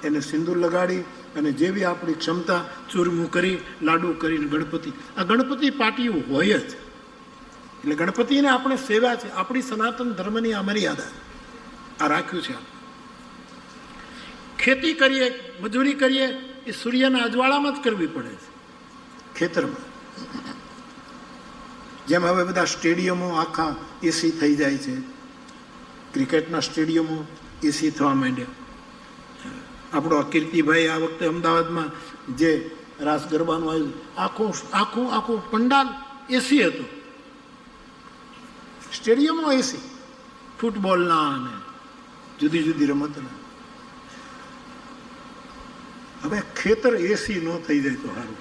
એને સિંદૂર લગાડી અને જેવી આપણી ક્ષમતા ચૂરમું કરી લાડુ કરીને ગણપતિ, આ ગણપતિ પાટિયું હોય જ. એટલે ગણપતિને આપણે સેવા છે, આપણી સનાતન ધર્મની આ મર્યાદા આ રાખ્યું છે. ખેતી કરીએ, મજૂરી કરીએ, એ સૂર્યના અજવાળામાં જ કરવી પડે છે, ખેતરમાં. જેમ હવે બધા સ્ટેડિયમો આખા એસી થઈ જાય છે, ક્રિકેટના સ્ટેડિયમો એસી થવા માંડ્યા. આપણો કીર્તિભાઈ આ વખતે અમદાવાદમાં જે રાસ ગરબાનું આવ્યું, આખું પંડાલ એસી હતું, સ્ટેડિયમો એસી, ફૂટબોલના અને જુદી જુદી રમતના. હવે ખેતર એસી ન થઈ જાય તો સારું.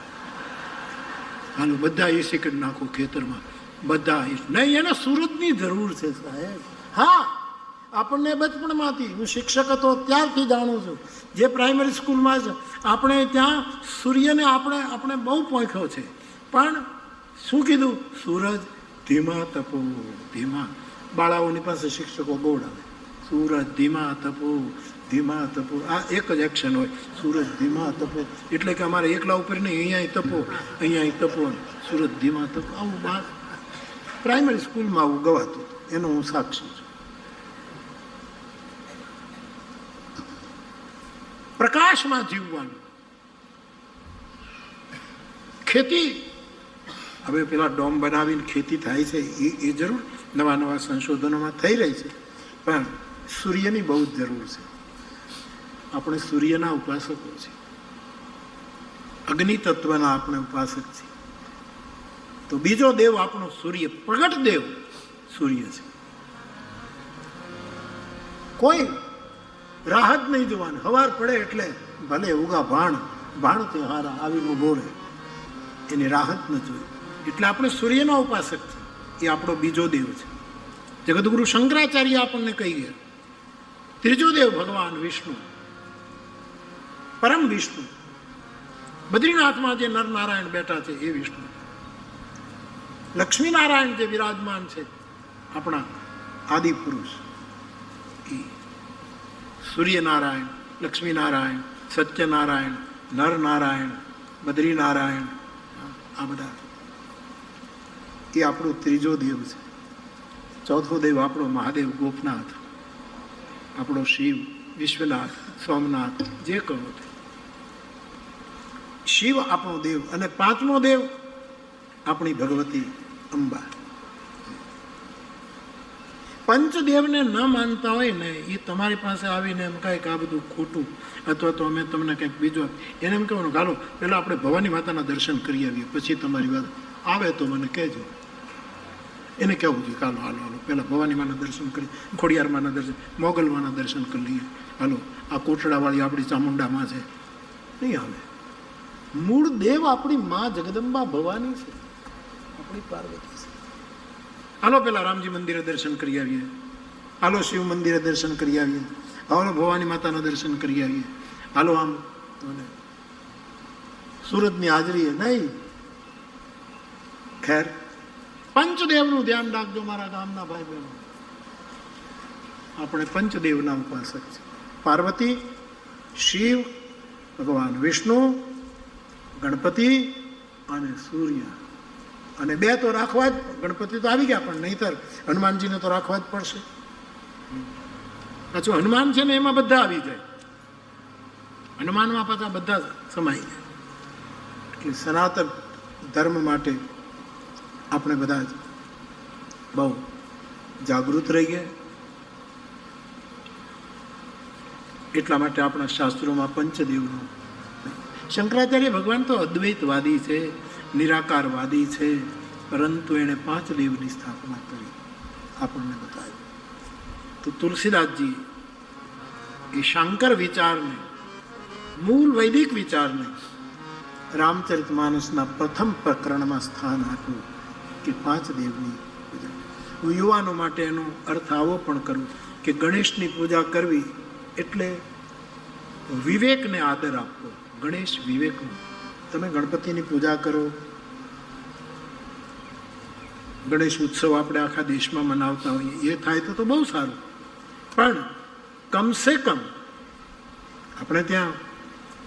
હાલો બધા એસી કરી નાખો ખેતરમાં, બધા નહીં. એને સૂરજની જરૂર છે સાહેબ. હા, આપણને બચપણમાંથી, હું શિક્ષક હતો ત્યારથી જાણું છું, જે પ્રાઇમરી સ્કૂલમાં જ આપણે ત્યાં સૂર્યને આપણે બહુ પોંખ્યો છે. પણ શું કીધું? સૂરજ ધીમા તપો, ધીમા. બાળાઓની પાસે શિક્ષકો ગોળાવે, સૂરજ ધીમા તપો, ધીમા તપો. આ એક જ એક્શન હોય, સૂરજ ધીમા તપો. એટલે કે અમારે એકલા ઉપર નહીં, અહીંયા તપો, અહીંયા તપો, સૂરજ ધીમા તપો. આવું બાર પ્રાઇમરી સ્કૂલમાં આવું ગવાતું, એનો હું સાક્ષી છું. પ્રકાશમાં જીવવાનું. ખેતી, હવે પેલા ડોમ બનાવીને ખેતી થાય છે, એ જરૂર નવા નવા સંશોધનોમાં થઈ રહી છે, પણ સૂર્યની બહુ જ જરૂર છે. આપણે સૂર્યના ઉપાસકો છીએ, અગ્નિ તત્વના આપણે ઉપાસક છીએ. તો બીજો દેવ આપણો સૂર્ય, પ્રગટ દેવ સૂર્ય છે. કોઈ રાહ જ નહીં જોવાની. સવાર પડે એટલે ભલે ઉગા ભાણ તે હારા આવીને ઉભો રહે, એની રાહત ન જોઈ. એટલે આપણે સૂર્યના ઉપાસક છે, એ આપણો બીજો દેવ છે. જગદગુરુ શંકરાચાર્ય આપણને કહી ગયા, ત્રીજો દેવ ભગવાન વિષ્ણુ, પરમ વિષ્ણુ. બદ્રીનાથમાં જે નરનારાયણ બેઠા છે એ વિષ્ણુ. લક્ષ્મીનારાયણ જે વિરાજમાન છે, આપણા આદિ પુરુષ, એ સૂર્યનારાયણ, લક્ષ્મીનારાયણ, સત્યનારાયણ, નરનારાયણ, બદ્રીનારાયણ, આ બધા એ આપણો ત્રીજો દેવ છે. ચોથો દેવ આપણો મહાદેવ ગોપનાથ, આપણો શિવ, વિશ્વનાથ, સોમનાથ, જે કહો તે. શિવ આપણો દેવ. અને પાંચમો દેવ આપણી ભગવતી અંબા. પંચદેવને ન માનતા હોય ને, એ તમારી પાસે આવીને એમ કહે કે આ બધું ખોટું, અથવા તો અમે તમને કંઈક બીજો, એને એમ કહેવાનું ચાલો પહેલાં આપણે ભવાની માતાના દર્શન કરી આવીએ, પછી તમારી વાત આવે તો મને કહેજો. એને કહેવું જોઈએ ચાલો હાલો પહેલાં ભવાની માના દર્શન કરી, ખોડિયાર માના દર્શન, મોગલ માના દર્શન કરી લઈએ. હાલો આ કોટડાવાળી આપણી ચામુંડામાં છે. નહીં આવે. મૂળ દેવ આપણી મા જગદંબા ભવાની છે, આપણી પાર્વતી છે. હાલો પેલા રામજી મંદિરે દર્શન કરી આવીએ, હાલો શિવ મંદિરે દર્શન કરી આવીએ, હાલો ભવાની માતાના દર્શન કરી આવીએ, હાલો આમ સુરતની હાજરીએ. નહીં. ખેર, પંચદેવનું ધ્યાન રાખજો મારા ગામના ભાઈ બહેનો. આપણે પંચદેવના ઉપાસક છે. પાર્વતી, શિવ, ભગવાન વિષ્ણુ, ગણપતિ અને સૂર્ય. અને બે તો રાખવા જ, ગણપતિ તો આવી ગયા પણ નહીંતર હનુમાનજીને તો રાખવા જ પડશે. પાછું હનુમાન છે ને એમાં બધા આવી જાય, હનુમાનમાં પાછા બધા સમાઈ જાય. એટલે સનાતન ધર્મ માટે આપણે બધા જ બહુ જાગૃત રહીએ. એટલા માટે આપણા શાસ્ત્રોમાં પંચદેવનું. શંકરાચાર્ય ભગવાન તો અદ્વૈતવાદી છે, નિરાકારવાદી છે, પરંતુ એણે 5 દેવની સ્થાપના કરી, આપણને બતાવ્યું. તો તુલસીદાસજી એ શાંકર વિચારને, મૂળ વૈદિક વિચારને રામચરિતમાનસના પ્રથમ પ્રકરણમાં સ્થાન આપ્યું કે 5 દેવની પૂજા. હું યુવાનો માટે એનો અર્થ આવો પણ કરું કે ગણેશની પૂજા કરવી એટલે વિવેકને આદર આપવો. ગણેશ વિવેકનો. તમે ગણપતિની પૂજા કરો, ગણેશ ઉત્સવ આપણે આખા દેશમાં મનાવતા હોઈએ, એ થાય તો બહુ સારું. પણ કમસે કમ આપણે ત્યાં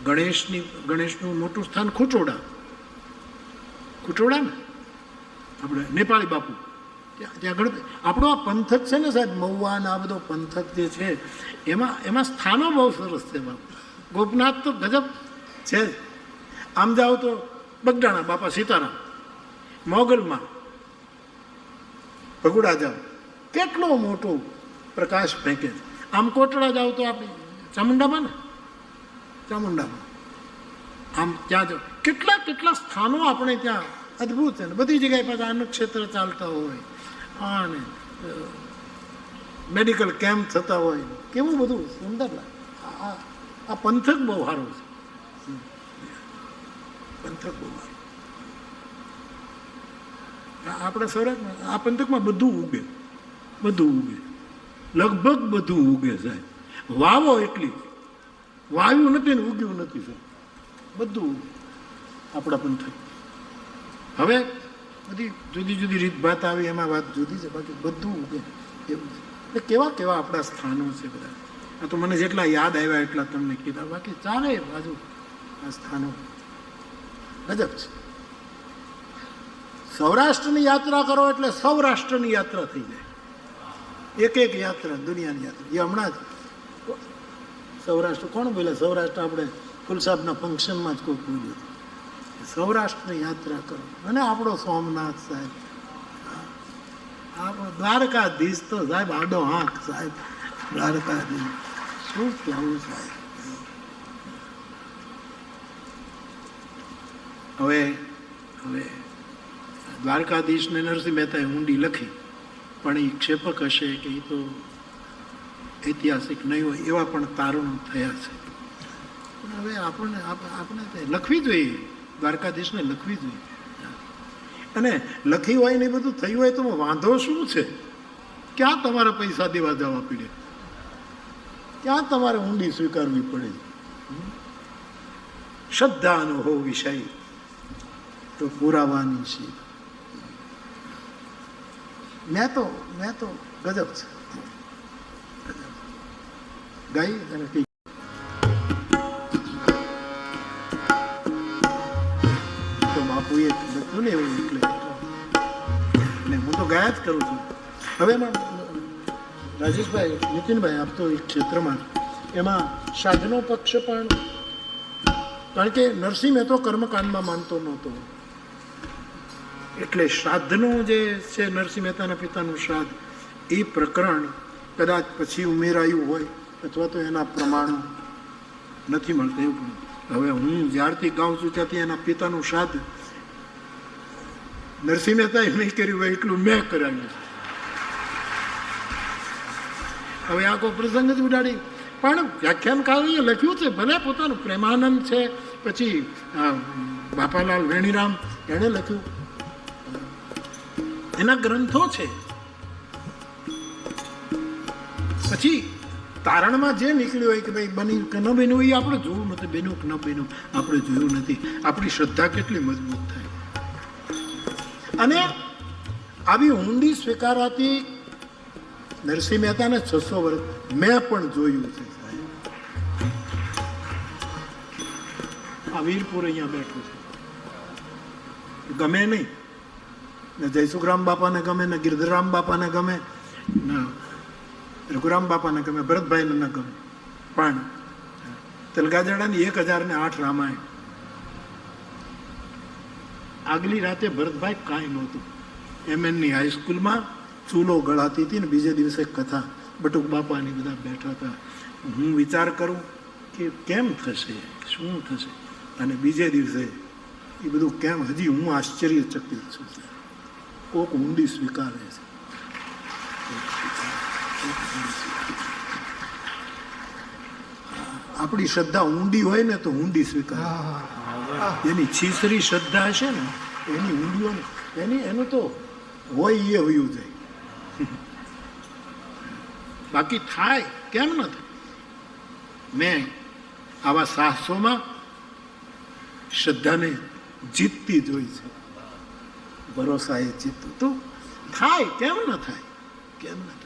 ગણેશનું મોટું સ્થાન ખૂંટોડા ને આપણે નેપાળી બાપુ ત્યાં ગણપતિ. આપણો આ પંથક છે ને સાહેબ, મહુવા ને આ બધો પંથક જે છે એમાં સ્થાનો બહુ સરસ છે બાપુ. ગોપનાથ તો ગજબ છે. આમ જાઓ તો બગડાણા બાપા સીતારામ, મોગલમાં ભગુડા જાઓ કેટલો મોટો પ્રકાશ ફેંકે છે. આમ કોટડા જાઓ તો આપણે ચામુંડામાં આમ ત્યાં જાઓ કેટલા સ્થાનો આપણે ત્યાં અદ્ભુત છે ને બધી જગ્યાએ પાછા અન્નક્ષેત્ર ચાલતા હોય અને મેડિકલ કેમ્પ થતા હોય, કેવું બધું સુંદર લાગે. આ પંથક બહુ સારો છે, પંથક બહુ સારું. આપણે સૌરાષ્ટ્રમાં આ પંથકમાં બધું ઉગે, લગભગ બધું ઉગે સાહેબ. વાવો એટલી વાવ્યું નથી ને ઉગ્યું નથી સાહેબ, બધું આપણા પંથક. હવે બધી જુદી જુદી રીત ભાત આવી એમાં વાત જુદી છે, બાકી બધું ઉગે એવું છે. એટલે કેવા આપણા સ્થાનો છે બધા. આ તો મને જેટલા યાદ આવ્યા એટલા તમને કીધા, બાકી ચાલે બાજુ આ સ્થાનો ગજબ છે. સૌરાષ્ટ્રની યાત્રા કરો એટલે સૌરાષ્ટ્રની યાત્રા થઈ જાય. એક યાત્રા દુનિયાની યાત્રા. એ હમણાં જ સૌરાષ્ટ્ર કોણ બોલ્યા? સૌરાષ્ટ્ર આપણે કુલસાબના ફંક્શનમાં જ કોઈ બોલ્યું. સૌરાષ્ટ્રની યાત્રા કરો. અને આપણો સોમનાથ સાહેબ, આપણો દ્વારકાધીશ તો સાહેબ આડો હાંક સાહેબ, દ્વારકાધીશ શું કહેવું સાહેબ. હવે દ્વારકાધીશને નરસિંહ મહેતાએ ઊંડી લખી, પણ એ ક્ષેપક હશે કે એ તો ઐતિહાસિક નહીં હોય એવા પણ તારણો થયા છે. હવે આપણે લખવી જોઈએ, દ્વારકાધીશને લખવી જોઈએ. અને લખી હોય ને બધું થયું હોય તો વાંધો શું છે? ક્યાં તમારે પૈસા દેવા જવા પડે? ક્યાં તમારે ઊંડી સ્વીકારવી પડે? શ્રદ્ધાનો હો વિષય તો પુરાવાની છે. મેં તો ગજબ છે. ગાઈ અને તો બાપુએ લખ્યું ને એવું એટલે હું તો ગાયા જ કરું છું. હવે એમાં રાજેશભાઈ, નીતિનભાઈ, આપ તો એક ક્ષેત્રમાં એમાં સાધનો પક્ષ પણ, કારણ કે નરસિંહ મહેતો કર્મકાંડમાં માનતો નહોતો, એટલે શ્રાદ્ધનો જે છે નરસિંહ મહેતાના પિતાનું શ્રાદ્ધ એ પ્રકરણ કદાચ પછી ઉમેરાયું હોય અથવા તો એના પ્રમાણો નથી મળતા એવું. હવે હું જ્યારથી ગાઉં છું ત્યાંથી એના પિતાનું શ્રાદ્ધ નરસિંહ મહેતાએ નહીં કર્યું હોય એટલું મેં કરાવ્યું. હવે આ કોઈ પ્રસંગ જ ઉડાડી, પણ વ્યાખ્યાનકારોએ લખ્યું છે, ભલે પોતાનું પ્રેમાનંદ છે, પછી બાપાલાલ વેણીરામ એણે લખ્યું, એના ગ્રંથો છે. પછી તારણમાં જે નીકળ્યું હોય કે ભાઈ બન્યું કે ન બન્યું એ આપણે જોવું નથી, બન્યું કે ન બન્યું આપણે જોયું નથી. આપણી શ્રદ્ધા કેટલી મજબૂત થાય. અને આવી ઊંડી સ્વીકારાતી નરસિંહ મહેતાને 600 વર્ષ મેં પણ જોયું છે સાહેબ. આ વીરપુર અહીંયા બેઠું છે, ગમે નહીં ને જયસુખરામ બાપાને ગમે ને ગિરધરામ બાપાને ગમે ને રઘુરામ બાપાને ગમે, ભરતભાઈને ન ગમે, પણ તલગાજડાની 1008 રામાયણ આગલી રાતે ભરતભાઈ કાંઈ નહોતું. MNની હાઈસ્કૂલમાં ચૂલો ગળાતી હતી ને બીજે દિવસે કથા, બટુક બાપાની બધા બેઠા હતા. હું વિચાર કરું કે કેમ થશે, શું થશે, અને બીજે દિવસે એ બધું કેમ, હજી હું આશ્ચર્યચકિત છું. કોક ઊંડી સ્વીકારે છે. આપણી શ્રદ્ધા ઊંડી હોય ને તો ઊંડી સ્વીકાર. એની છીસરી શ્રદ્ધા હશે ને એની ઊંડીઓ એનું તો હોય એ હોયું જાય. બાકી થાય કેમ ન થાય? મેં આવા સાહસોમાં શ્રદ્ધાને જીતતી જોઈ છે, ભરોસા એ જીતતું તો થાય. કેમ ન થાય? કેમ ન થાય?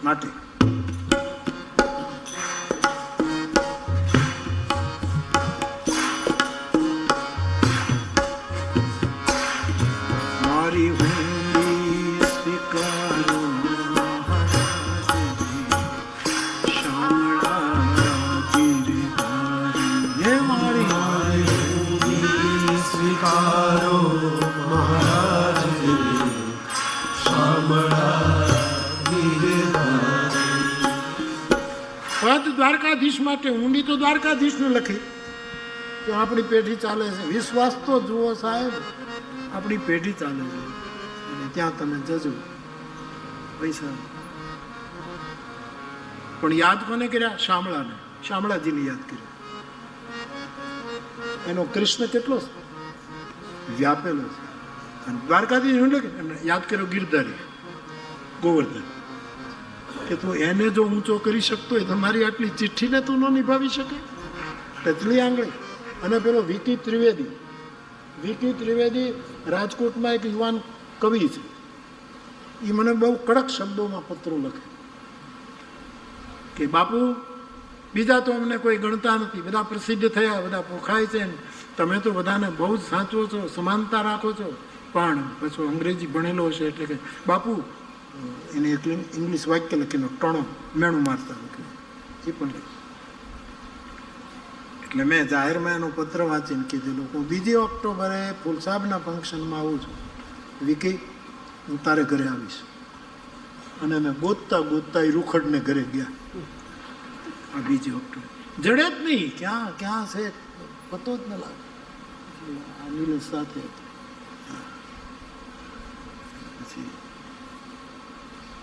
માટે દ્વારકાધીશ માટે, ઊંડી તો દ્વારકાધીશને લખી કે આપણી પેઢી ચાલે છે. વિશ્વાસ તો જુઓ સાહેબ, આપણી પેઢી ચાલે છે અને ત્યાં તમે જજો પૈસા. પણ યાદ કોને કર્યા? શામળાને, શામળાજીને યાદ કર્યા. એનો કૃષ્ણ કેટલો વ્યાપેલો છે. અને દ્વારકાધીશ યાદ કર્યો ગિરધારી ગોવર્ધન, કે તું એને જો ઊંચો કરી શકતો હોય તો મારી આટલી ચિઠ્ઠીને તું ન નિભાવી શકે? ટચલી આંગળી. અને પેલો વિકી ત્રિવેદી, વિકી ત્રિવેદી રાજકોટમાં એક યુવાન કવિ છે, એ મને બહુ કડક શબ્દોમાં પત્રો લખે કે બાપુ, બીજા તો અમને કોઈ ગણતા નથી, બધા પ્રસિદ્ધ થયા, બધા પોખાય છે, તમે તો બધાને બહુ જ સાચવો છો, સમાનતા રાખો છો, પણ પછી અંગ્રેજી ભણેલો હશે એટલે કે બાપુ, એને એક ઇંગ્લિશ વાક્ય લખીને ટણો મેણું મારતા લખ્યું, એ પણ લખ્યું. એટલે મેં જાહેરમાં એનો પત્ર વાંચીને કીધેલું હું 2 ઓક્ટોબરે ફૂલસાબના ફંક્શનમાં આવું છું, વિકી હું તારે ઘરે આવીશ. અને મેં ગોતતા ગોતતા એ રૂખડને ઘરે ગયા. આ 2 ઓક્ટોબર જડે જ નહીં, ક્યાં ક્યાં છે પતો જ ન લાગે. નીલેશ સાથે પછી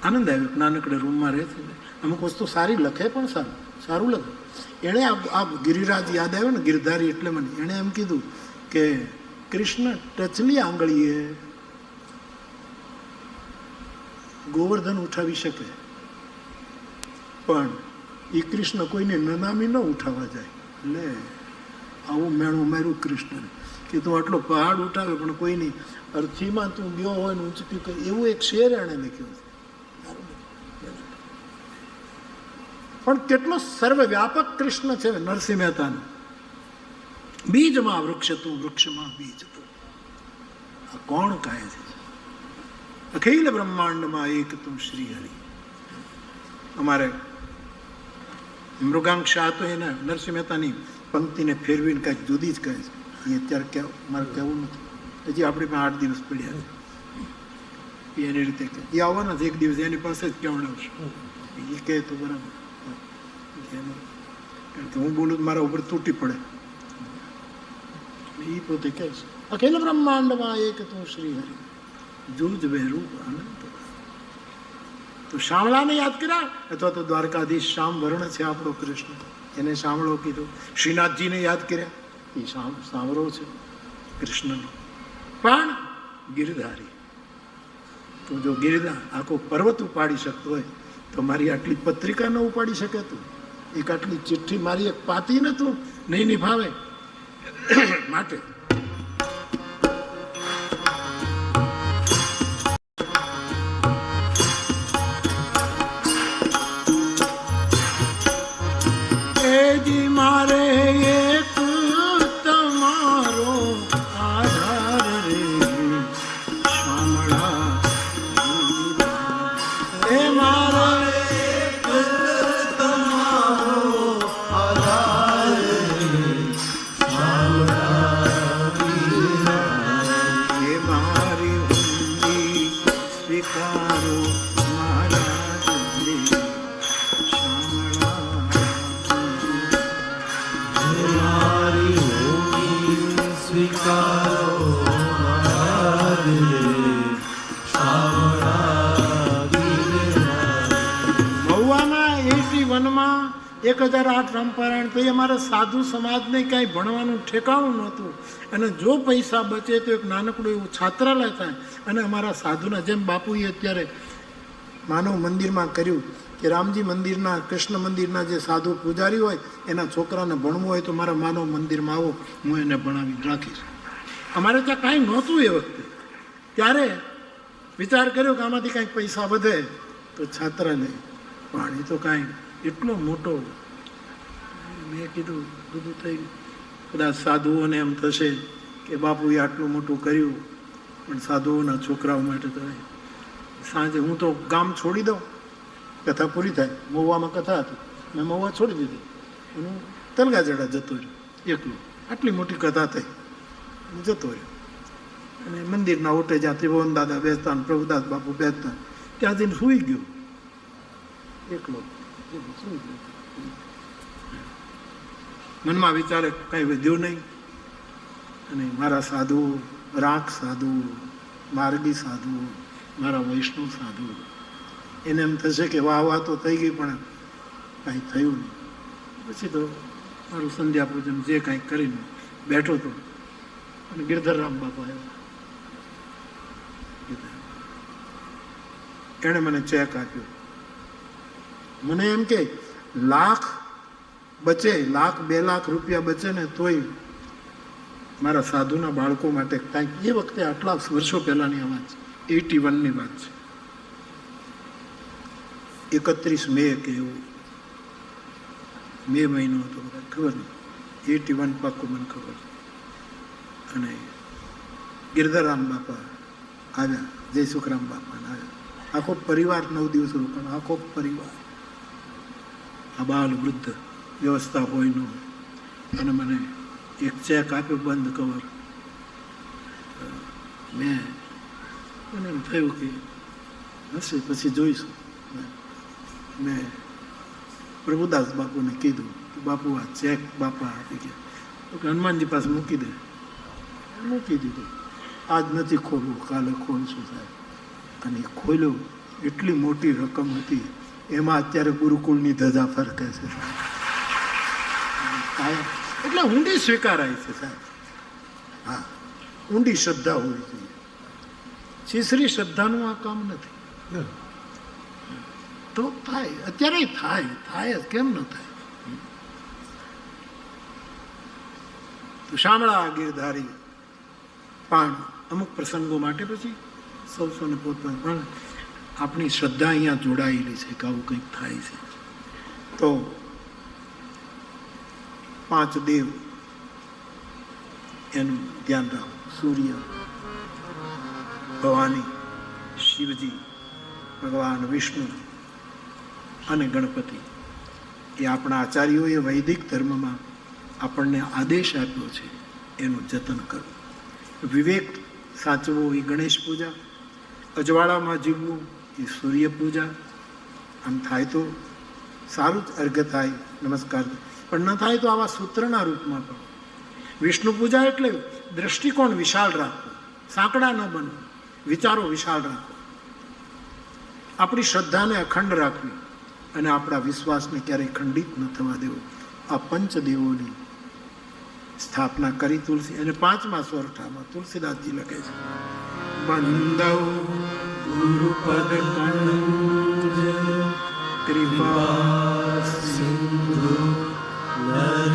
આનંદ આવ્યો. નાનકડે રૂમમાં રહે છે, અમુક વસ્તુ સારી લખે, પણ સારું લખે. એણે આ ગિરિરાજ યાદ આવ્યો ને, ગિરધારી એટલે મને એણે એમ કીધું કે કૃષ્ણ ટચલી આંગળીએ ગોવર્ધન ઉઠાવી શકે, પણ એ કૃષ્ણ કોઈને નનામી ન ઉઠાવવા જાય. એટલે આવું મેણું માર્યું કૃષ્ણને કે તું આટલો પહાડ ઉઠાવે પણ કોઈની અર્થીમાં તું ગયો હોય ને ઊંચક્યું કરે, એવું એક શેર એણે લખ્યું છે. પણ કેટલો સર્વવ્યાપક કૃષ્ણ છે નરસિંહ મહેતાનો. બીજમાં વૃક્ષ તું, વૃક્ષમાં બીજ તું. આ કોણ કહે છે? અખિલ બ્રહ્માંડમાં એક તું શ્રી હરિ. અમારે મૃગાંક શાહ તો એને નરસિંહ મહેતાની પંક્તિને ફેરવીને કાંઈક જુદી જ કહે છે. એ અત્યારે મારે કહેવું નથી, હજી આપણી પાસે 8 દિવસ પડ્યા છે. એની રીતે કહે, એ આવવાના જ એક દિવસ એની પાસે જ કહેવડાવશે. એ કહે તો બરાબર, કારણ કે હું બોલું મારા ઉપર તૂટી પડે. એ પોતે કહે છે અખિલ બ્રહ્માંડમાં એક તું શ્રી હરિ, જૂજ બેરૂપ અનંત. તો શામળાને યાદ કર્યા, અથવા તો દ્વારકાધીશ શ્યામ વર્ણ છે આપણો કૃષ્ણ, એને શામળો કીધો. શ્રીનાથજીને યાદ કર્યા, એ સાંવરો છે કૃષ્ણનો. પણ ગિરધારી, તો જો ગિરધા આખો પર્વત ઉપાડી શકતો હોય તો મારી આટલી પત્રિકા ન ઉપાડી શકે તું? એક આટલી ચિઠ્ઠી મારી એક પાતીને તું નહીં નિભાવે? માટે મારે એક તમારો આધાર રે શામળા, એ મારો એક તમારો આધાર રે શામળા, એ મારી ઊંડી સ્વીકારો મારા મહુવામાં 1008 રામપારાયણ તો અમારા સાધુ સમાજને કાંઈ ભણવાનું ઠેકાણું નહોતું. અને જો પૈસા બચે તો એક નાનકડું એવું છાત્રાલય થાય. અને અમારા સાધુના જેમ બાપુએ અત્યારે માનવ મંદિરમાં કર્યું કે રામજી મંદિરના, કૃષ્ણ મંદિરના જે સાધુ પૂજારી હોય એના છોકરાને ભણવું હોય તો મારા માનવ મંદિરમાં આવો, હું એને ભણાવી રાખીશ. અમારે ત્યાં કાંઈ નહોતું એ વખતે. ત્યારે વિચાર કર્યો કે આમાંથી કાંઈક પૈસા વધે તો છાત્રાલય. પણ એ તો કાંઈ એટલો મોટો, મેં કીધું બધું થઈ ગયું. કદાચ સાધુઓને એમ થશે કે બાપુએ આટલું મોટું કર્યું, પણ સાધુઓના છોકરાઓ માટે તો સાંજે હું તો ગામ છોડી દઉં, કથા પૂરી થાય. મહુવામાં કથા હતી, મેં મહુવા છોડી દીધી. હું તલગાજડા જતો રહ્યો એકલો. આટલી મોટી કથા થઈ, હું જતો રહ્યો. અને મંદિરના ઓટે જ્યાં ત્રિભુવન દાદા બેસતા ને પ્રભુદાસ બાપુ બેસતા, ત્યાં જઈને સૂઈ ગયો એકલો. મનમાં વિચારે કાંઈ વધ્યું નહીં, અને મારા સાધુ, રાખ સાધુ, માર્ગી સાધુ, મારા વૈષ્ણવ સાધુ, એને એમ થશે કે વાહ વાહ તો થઈ ગઈ પણ કાંઈ થયું નહીં. પછી તો મારું સંધ્યા પૂજન જે કાંઈ કરીને બેઠો હતો, અને ગિરધરરામ બાપા આવ્યા. એણે મને ચેક આપ્યો. મને એમ કે લાખ બચે, લાખ 2 લાખ રૂપિયા બચે ને તોય મારા સાધુના બાળકો માટે કાંઈક, એ વખતે આટલા વર્ષો પહેલાની આ વાત છે, 81ની વાત છે. 31 મે કે એવું મે મહિનો હતો, બધા ખબર નહીં, 81 પાક્કું મને ખબર. અને ગિરધરરામ બાપા આવ્યા, જય સુખરામ બાપા આવ્યા. આખો પરિવાર 9 દિવસ રોકાણ, આખો પરિવાર, આ બાલ વૃદ્ધ, વ્યવસ્થા હોય ન. અને મને એક ચેક આપ્યો, બંધ કવર. મને એમ થયું કે હશે, પછી જોઈશું. મેં પ્રભુદાસ બાપુને કીધું કે બાપુ આ ચેક બાપા આપી ગયા, તો કે હનુમાનજી પાસે મૂકી દે. મૂકી દીધું. આજ નથી ખોલવું, કાલે ખોલશું સાહેબ. અને ખોલ્યો, એટલી મોટી રકમ હતી, એમાં અત્યારે ગુરુકુળની ધજા ફરકે છે સાહેબ. એટલે ઊંડી સ્વીકારાય છે સાહેબ. હા, ઊંડી શ્રદ્ધા હોવી જોઈએ. છીછરી શ્રદ્ધાનું આ કામ નથી. તો થાય, અત્યારે થાય જ, કેમ ન થાય? તો શામળા ગિરધારી પણ અમુક પ્રસંગો માટે પછી સૌને પોતાનું, પણ આપણી શ્રદ્ધા અહીંયા જોડાયેલી છે કે આવું કંઈક થાય છે. તો 5 દેવ એનું ધ્યાન રાખો. સૂર્ય, ભવાની, શિવજી, ભગવાન વિષ્ણુ અને ગણપતિ. એ આપણા આચાર્યોએ વૈદિક ધર્મમાં આપણને આદેશ આપ્યો છે, એનું જતન કરવું. વિવેક સાચવો એ ગણેશ પૂજા, અજવાળામાં જીવવું એ સૂર્ય પૂજા. આમ થાય તો સારું જ, અર્ઘ્ય થાય, નમસ્કાર. પણ ન થાય તો આવા સૂત્રના રૂપમાં પણ. વિષ્ણુ પૂજા એટલે દ્રષ્ટિકોણ વિશાળ રાખવો, સાંકડા ન બનવું, વિચારો વિશાળ રાખવો, આપણી શ્રદ્ધાને અખંડ રાખવી, અને આપણા વિશ્વાસને ક્યારેય ખંડિત ન થવા દેવો. આ પંચદેવોની સ્થાપના કરી તુલસી. અને 5મા સોરઠામાં તુલસીદાસજી લખે છે, બંદવ ગુરુપદ કંજ કૃપા સિંધુ નર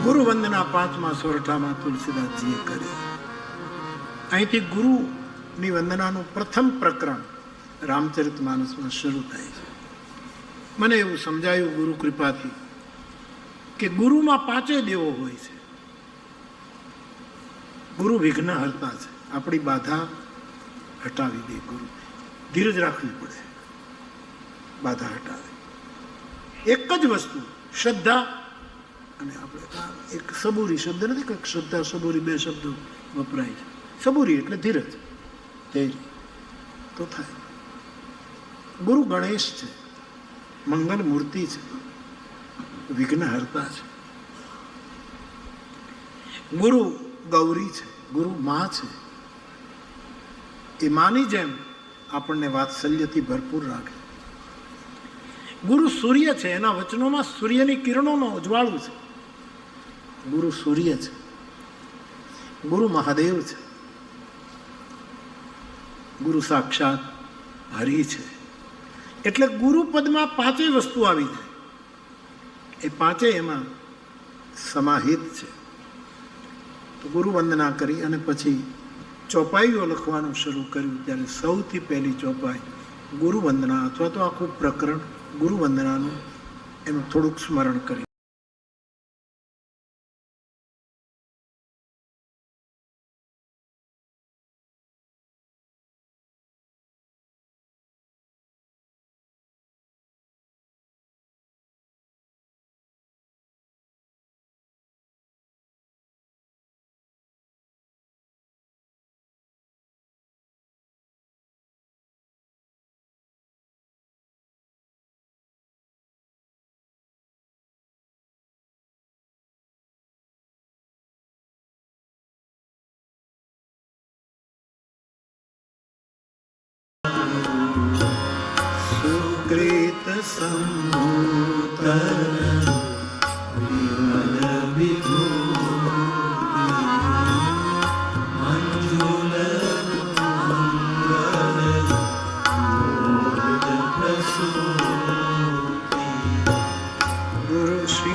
ગુરુ વંદના 5મા સોરઠામાં તુલસીદાસજીએ કરી. અહીંથી ગુરુની વંદનાનું પ્રથમ પ્રકરણ રામચરિતમાનસમાં શરૂ થાય છે. મને એવું સમજાયું ગુરુ કૃપાથી કે ગુરુમાં 5 દેવો હોય છે. ગુરુ વિઘ્નહર્તા છે, આપણી બાધા હટાવી દે. ગુરુ ધીરજ રાખવી પડે, બાધા હટાવે. એક જ વસ્તુ, શ્રદ્ધા. અને આપણે એક સબૂરી શબ્દ નથી કે શ્રદ્ધા સબૂરી 2 શબ્દો વપરાય છે. સબૂરી એટલે ધીરજ, ધૈર્ય તો થાય. ગુરુ ગણેશ છે, મંગલ મૂર્તિ છે, વિઘ્નહર્તા છે. ગુરુ ગૌરી છે, ગુરુ મા છે. એ માની જેમ આપણને વાત્સલ્યથી ભરપૂર રાખે. ગુરુ સૂર્ય છે, એના વચનોમાં સૂર્યની કિરણોનો ઉજવાળું છે. ગુરુ સૂર્ય છે. ગુરુ મહાદેવ છે. ગુરુ સાક્ષાત હરિ છે. એટલે ગુરુ પદમાં 5 વસ્તુ આવી જાય. એ 5 એમાં સમાહિત છે. તો ગુરુ વંદના કરી અને પછી ચોપાઈઓ લખવાનું શરૂ કર્યું. ત્યારે સૌથી પહેલી ચોપાઈ ગુરુ વંદના, અથવા તો આખું પ્રકરણ ગુરુ વંદનાનું, એનું થોડુંક સ્મરણ કર્યું.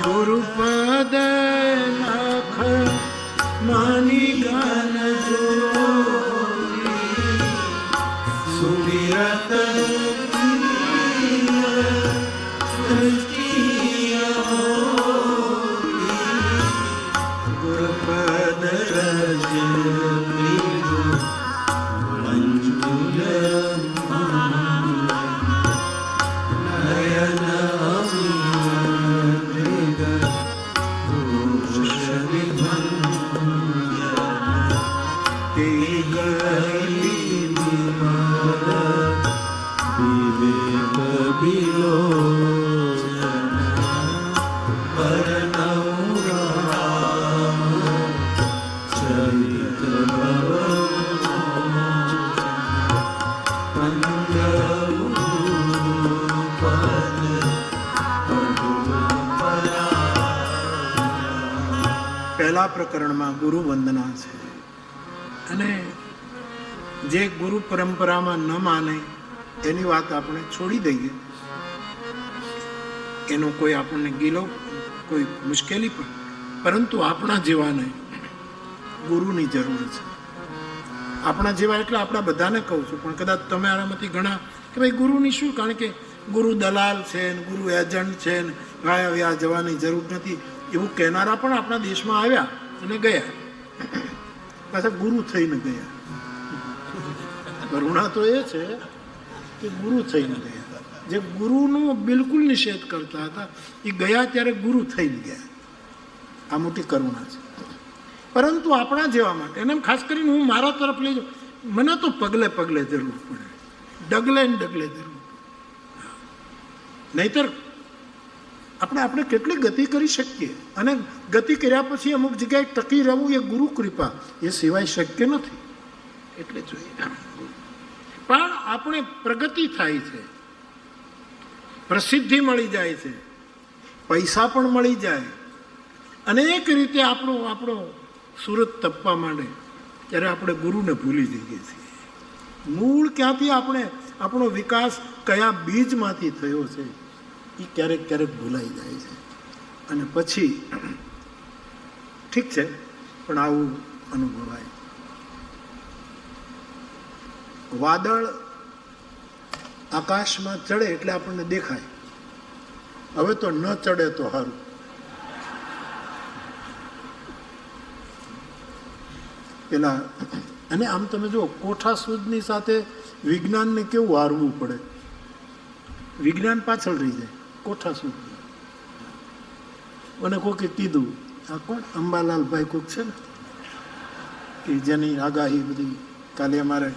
ગુરુપદ લાખ માની ગાન સુમિરત ગુરુપદ રજ મંજુલ નયન પહેલા પ્રકરણમાં ગુરુ વંદના છે. અને જે ગુરુ પરંપરામાં ન માને એની વાત આપણે છોડી દઈએ, એનો કોઈ આપણને ગીલો કોઈ મુશ્કેલી પણ, પરંતુ આપણા જેવાને ગુરુની જરૂર છે. આપણા જેવા એટલે આપણા બધાને કહું છું, પણ કદાચ તમે આનામાંથી ઘણા કે ભાઈ ગુરુની શું, કારણ કે ગુરુ દલાલ છે ને ગુરુ એજન્ટ છે ને વાયા વ્યા જવાની જરૂર નથી, એવું કહેનારા પણ આપણા દેશમાં આવ્યા અને ગયા, પાછા ગુરુ થઈને ગયા. કરુણા તો એ છે કે ગુરુ થઈને ગયા. જે ગુરુનો બિલકુલ નિષેધ કરતા હતા એ ગયા ત્યારે ગુરુ થઈને ગયા. આ મોટી કરુણા છે. પરંતુ આપણા જેવા માટે, અને ખાસ કરીને હું મારા તરફ લઈ જાઉં, મને તો પગલે પગલે જરૂર પડે, ડગલે ને ડગલે જરૂર. નહીતર આપણે કેટલી ગતિ કરી શકીએ, અને ગતિ કર્યા પછી અમુક જગ્યાએ ટકી રહેવું એ ગુરુ કૃપા, એ સિવાય શક્ય નથી. એટલે જોઈએ પણ આપણે પ્રગતિ થાય છે, પ્રસિદ્ધિ મળી જાય છે, પૈસા પણ મળી જાય, અનેક રીતે આપણો સુરત તપવા માંડે, ત્યારે આપણે ગુરુને ભૂલી જઈએ છીએ. મૂળ ક્યાંથી આપણો વિકાસ કયા બીજમાંથી થયો છે એ ક્યારેક ક્યારેક ભૂલાઈ જાય છે. અને પછી ઠીક છે, પણ આવું અનુભવાય. વાદળ આકાશમાં ચડે એટલે આપણને દેખાય, હવે તો ન ચડે તો સારું. પેલા અને આમ તમે જુઓ, કોઠા સૂદની સાથે વિજ્ઞાનને કેવું હારવું પડે. વિજ્ઞાન પાછળ રહી જાય, કોઠા સૂદ. મને કોકે કીધું, આ કોણ અંબાલાલભાઈ કોક છે ને, કે જેની આગાહી બધી, કાલે અમારે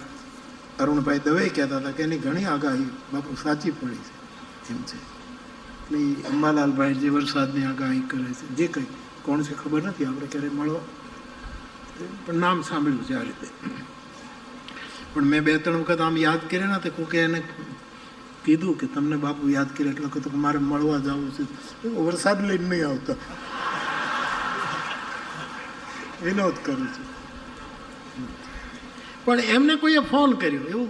અરુણભાઈ દવે કહેતા હતા કે એની ઘણી આગાહી બાપુ સાચી પડી છે એમ છે. એટલે અંબાલાલભાઈ જે વરસાદની આગાહી કરે છે, જે કંઈ કોણ છે ખબર નથી, આપણે ક્યારેય મળવા પણ નામ સાંભળ્યું છે આ રીતે. પણ મેં 2-3 વખત આમ યાદ કર્યા ને, તે કોકે એને કીધું કે તમને બાપુ યાદ કર્યા, એટલે કીધું કે મારે મળવા જવું છે. વરસાદ લઈને નહીં આવતા, વિનોદ કરું છું. પણ એમને કોઈએ ફોન કર્યો, એવું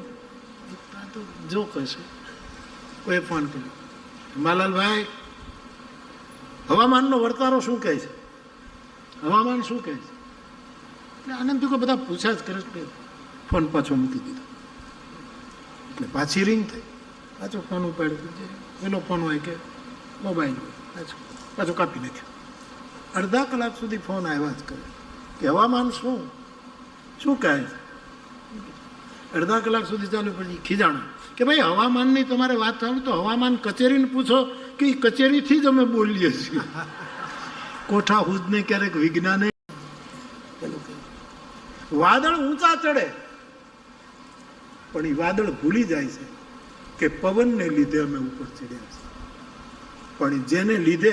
તો જો કહેશે, કોઈએ ફોન કર્યો, અંબાલાલભાઈ હવામાનનો વર્તારો શું કહે છે, હવામાન શું કહે છે. એટલે આનંદ કે બધા પૂછ્યા જ કરે છે. ફોન પાછો મૂકી દીધો, એટલે પાછી રિંગ થઈ, પાછો ફોન ઉપાડ્યો, પેલો ફોન હોય કે મોબાઈલ હોય, પાછો કાપી નાખ્યો. અડધા કલાક સુધી ફોન આવ્યા જ કરે કે હવામાન શું કહે છે. અડધા કલાક સુધી ચાલ્યું, પછી ખીજાણા કે ભાઈ હવામાનની તમારે વાત ચાલુ તો હવામાન કચેરીને પૂછો કે એ કચેરીથી જ અમે બોલીએ છીએ. કોઠા હુદને ક્યારેક વિજ્ઞાને વાદળ ઊંચા ચડે, પણ એ વાદળ ભૂલી જાય છે કે પવનને લીધે અમે ઉપર ચડ્યા છીએ. પણ જેને લીધે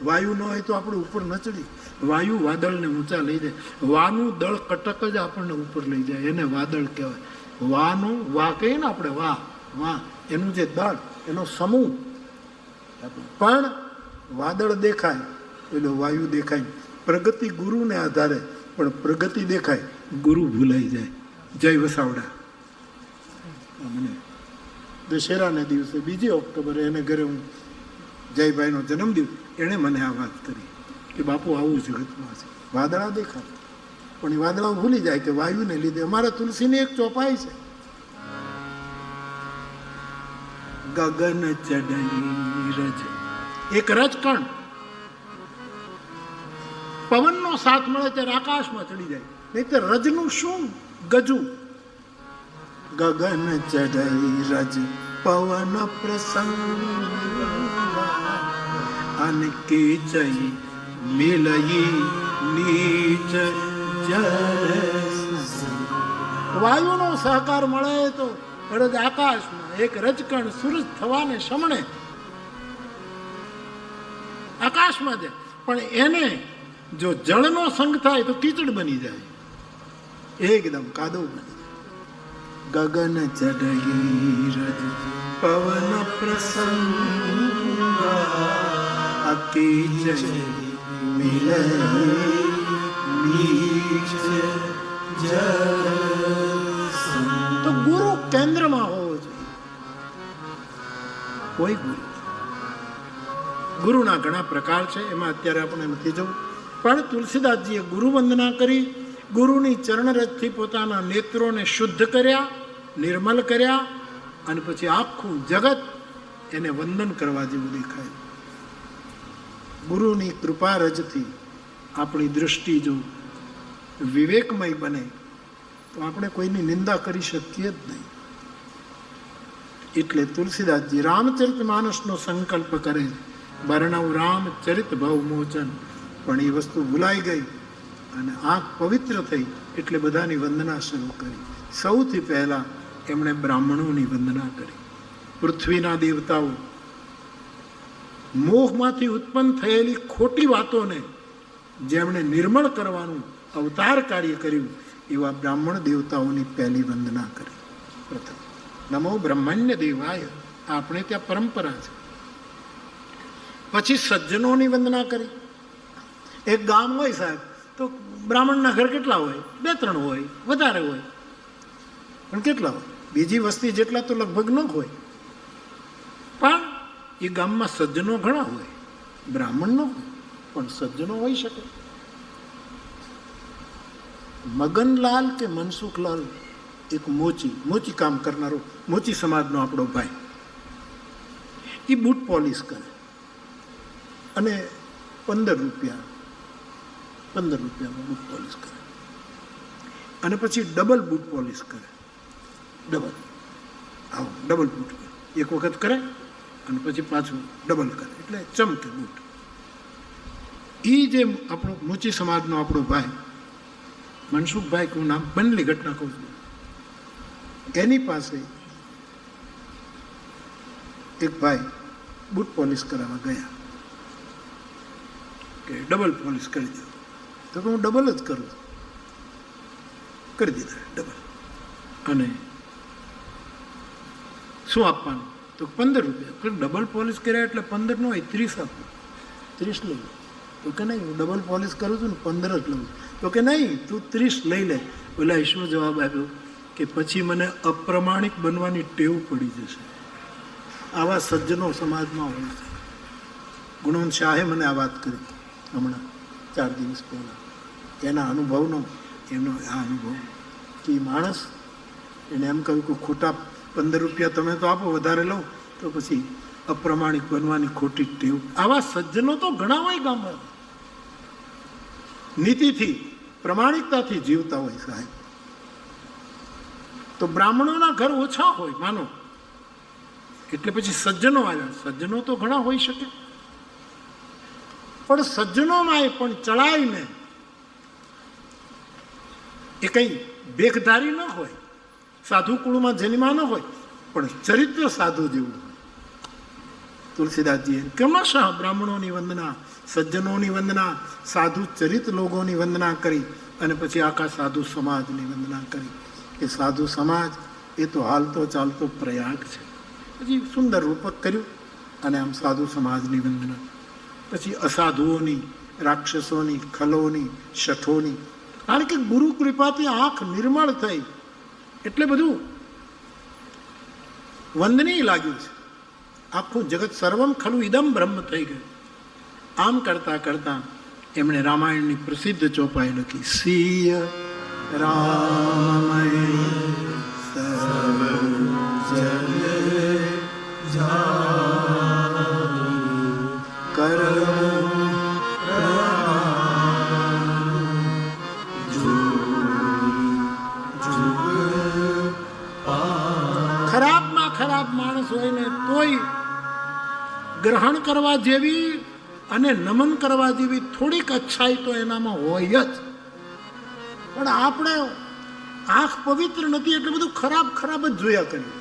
વાયુ ન હોય તો આપણે ઉપર ન ચડી. વાયુ વાદળને ઊંચા લઈ જાય. વાનું દળ કટક જ આપણને ઉપર લઈ જાય, એને વાદળ કહેવાય. વાનું વા કહીએ ને આપણે, વા એનું જે દળ, એનો સમૂહ પણ વાદળ દેખાય એટલે વાયુ દેખાય. પ્રગતિ ગુરુને આધારે, પણ પ્રગતિ દેખાય ગુરુ ભૂલાઈ જાય. જય વસાવડા. મને દશેરાને દિવસે 2 ઓક્ટોબરે એને ઘરે હું જયભાઈનો જન્મદિવસ, એણે મને આ વાત કરી કે બાપુ આવું જગતમાં છે, વાદળા દેખાય પણ એ વાદળાઓ ભૂલી જાય કે વાયુને લીધે. અમારા તુલસીની એક ચોપાઈ છે, ગગન ચડઈ રજ, એક રજકણ પવનનો સાથ મળે ત્યારે આકાશમાં ચડી જાય, નહીં તો રજનું શું ગજુ. ગગન ચડઈ રજ પવન પ્રસંગ અને કીચય મિલઈ નીચ જલ. વાયુનો સહકાર મળે તો રજ આકાશમાં એક રજકણ સૂરજ થવાને સમણે આકાશમાં જાય, પણ એને જો જળનો સંગ થાય તો કીચડ બની જાય, એકદમ કાદવ બની જાય. ગગન ચઢઈ રજ પવન પ્રસંગ અકીચય મિલઈ નીચ જલ. તો ગુરુ કેન્દ્રમાં હોવો જોઈએ. કોઈ ગુરુના ઘણા પ્રકાર છે, એમાં અત્યારે આપણે નથી જવું. પણ તુલસીદાસજીએ ગુરુ વંદના કરી, ગુરુની ચરણરજથી પોતાના નેત્રોને શુદ્ધ કર્યા, નિર્મલ કર્યા, અને પછી આખું જગત એને વંદન કરવા જેવું દેખાય. ગુરુની કૃપા રજથી આપણી દૃષ્ટિ જો વિવેકમય બને તો આપણે કોઈની નિંદા કરી શકીએ જ નહીં. એટલે તુલસીદાસજી રામચરિત માનસનો સંકલ્પ કરે, વર્ણવ રામચરિત ભવ મોચન, પણ એ વસ્તુ ભૂલાઈ ગઈ અને આંખ પવિત્ર થઈ એટલે બધાની વંદના શરૂ કરી. સૌથી પહેલા એમણે બ્રાહ્મણોની વંદના કરી. પૃથ્વીના દેવતાઓ મોહમાંથી ઉત્પન્ન થયેલી ખોટી વાતોને જેમણે નિર્મળ કરવાનું અવતાર કાર્ય કર્યું, એવા બ્રાહ્મણ દેવતાઓની પહેલી વંદના કરી. પ્રથમ નમો બ્રહ્મણ્ય દેવાય, આપણે ત્યાં પરંપરા છે. પછી સજ્જનોની વંદના કરી. એક ગામ હોય સાહેબ, તો બ્રાહ્મણના ઘર કેટલા હોય? 2-3 હોય, વધારે હોય, પણ કેટલા હોય? બીજી વસ્તી જેટલા તો લગભગ ન હોય, પણ એ ગામમાં સજ્જનો ઘણા હોય. બ્રાહ્મણ ન હોય પણ સજ્જનો હોઈ શકે. મગનલાલ કે મનસુખલાલ, એક મોચી કામ કરનારો, મોચી સમાજનો આપણો ભાઈ, એ બૂટ પોલિશ કરે અને 15 રૂપિયામાં બૂટ પોલિશ કરે, અને પછી ડબલ બૂટ પોલિશ કરે. ડબલ બૂટ એક વખત કરે અને પછી પાછું ડબલ કરે, એટલે ચમકે બૂટ. એ જે આપણો મોચી સમાજનો આપણો ભાઈ મનસુખભાઈ, હું નામ બનેલી ઘટના કહું છું, એની પાસે એક ભાઈ બૂટ પોલિશ કરાવવા ગયા કે ડબલ પોલિશ કરી દો. તો હું ડબલ જ કરું છું. કરી દીધા ડબલ. અને શું આપવાનું? તો 15 રૂપિયા. ડબલ પોલિશ કર્યા એટલે 15 ન હોય, 30 આપો. 30 લઈ લો. તો કે નહીં, હું ડબલ પોલિશ કરું છું ને 15 જ લઉં. તો કે નહીં, તું 30 લઈ લે. ઓલા શું જવાબ આપ્યો કે પછી મને અપ્રમાણિક બનવાની ટેવ પડી જશે. આવા સજ્જનો સમાજમાં હોય છે. ગુણવંત શાહે મને આ વાત કરી હમણાં 4 દિવસ પહેલાં. એના અનુભવનો એનો આ અનુભવ કે માણસ એને એમ કહ્યું કે ખોટા 15 રૂપિયા તમે તો આપો, વધારે લો તો પછી અપ્રમાણિક બનવાની ખોટી ટેવ. આવા સજ્જનો તો ઘણા હોય ગામમાં, નીતિથી પ્રમાણિકતાથી જીવતા હોય સાહેબ. તો બ્રાહ્મણોના ઘર ઓછા હોય માનો, એટલે પછી સજ્જનો આવ્યા. સજ્જનો તો ઘણા હોઈ શકે, પણ સજ્જનોમાં એ પણ ચડાઈને એ કંઈ ભેખધારી ન હોય, સાધુ કુળમાં જન્મા ન હોય, પણ ચરિત્ર સાધુ જેવું હોય. તુલસીદાસજીએ ક્રમશઃ બ્રાહ્મણોની વંદના, સજ્જનોની વંદના, સાધુ ચરિત લોકોની વંદના કરી, અને પછી આખા સાધુ સમાજની વંદના કરી. કે સાધુ સમાજ એ તો હાલતો ચાલતો પ્રયાગ છે. પછી સુંદર રૂપક કર્યું અને આમ સાધુ સમાજની વંદના, પછી અસાધુઓની, રાક્ષસોની, ખલોની, શઠોની. કારણ કે ગુરુ કૃપાથી આંખ નિર્મળ થઈ એટલે બધું વંદનીય લાગ્યું છે. આખું જગત સર્વમ ખલું ઇદમ બ્રહ્મ થઈ ગયું. આમ કરતા કરતા એમણે રામાયણની પ્રસિદ્ધ ચોપાઈ લખી, સિય રામમય સર્વ જગ ખરાબમાં ખરાબ માણસ હોય ને તોય ગ્રહણ કરવા જેવી અને નમન કરવા જેવી થોડીક અચ્છાઈ તો એનામાં હોય જ. પણ આપણે આંખ પવિત્ર નથી એટલે બધું ખરાબ ખરાબ જ જોયા કરીએ.